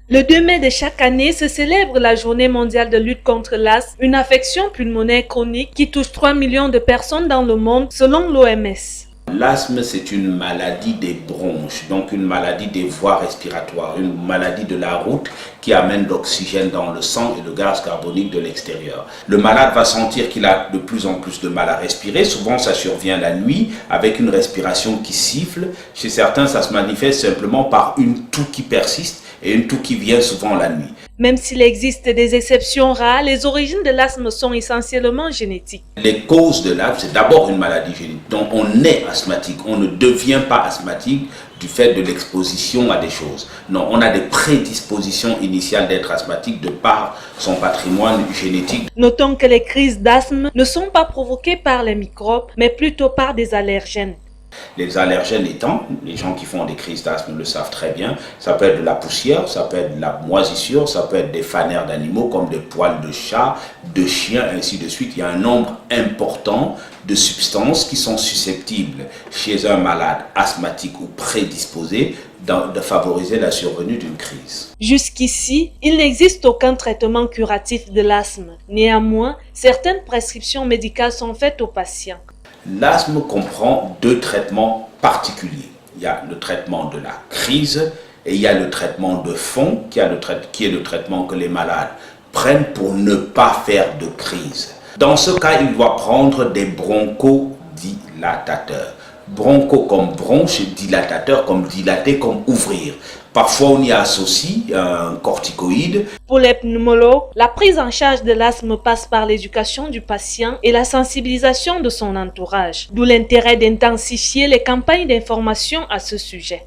Le 2 mai de chaque année se célèbre la Journée mondiale de lutte contre l'asthme, une affection pulmonaire chronique qui touche 3 millions de personnes dans le monde selon l'OMS. L'asthme, c'est une maladie des bronches, donc une maladie des voies respiratoires, une maladie de la route qui amène l'oxygène dans le sang et le gaz carbonique de l'extérieur. Le malade va sentir qu'il a de plus en plus de mal à respirer. Souvent, ça survient la nuit avec une respiration qui siffle. Chez certains, ça se manifeste simplement par une toux qui persiste et une toux qui vient souvent la nuit. Même s'il existe des exceptions rares, les origines de l'asthme sont essentiellement génétiques. Les causes de l'asthme, c'est d'abord une maladie génétique. Donc on est asthmatique, on ne devient pas asthmatique du fait de l'exposition à des choses. Non, on a des prédispositions initiales d'être asthmatique de par son patrimoine génétique. Notons que les crises d'asthme ne sont pas provoquées par les microbes, mais plutôt par des allergènes. Les allergènes étant, les gens qui font des crises d'asthme le savent très bien, ça peut être de la poussière, ça peut être de la moisissure, ça peut être des fanères d'animaux comme des poils de chat, de chien, ainsi de suite. Il y a un nombre important de substances qui sont susceptibles chez un malade asthmatique ou prédisposé de favoriser la survenue d'une crise. Jusqu'ici, il n'existe aucun traitement curatif de l'asthme. Néanmoins, certaines prescriptions médicales sont faites aux patients. L'asthme comprend deux traitements particuliers. Il y a le traitement de la crise et il y a le traitement de fond qui est le traitement que les malades prennent pour ne pas faire de crise. Dans ce cas, il doit prendre des bronchodilatateurs. Broncho comme bronche, dilatateur comme dilater, comme ouvrir. Parfois, on y associe un corticoïde. Pour les pneumologues, la prise en charge de l'asthme passe par l'éducation du patient et la sensibilisation de son entourage, d'où l'intérêt d'intensifier les campagnes d'information à ce sujet.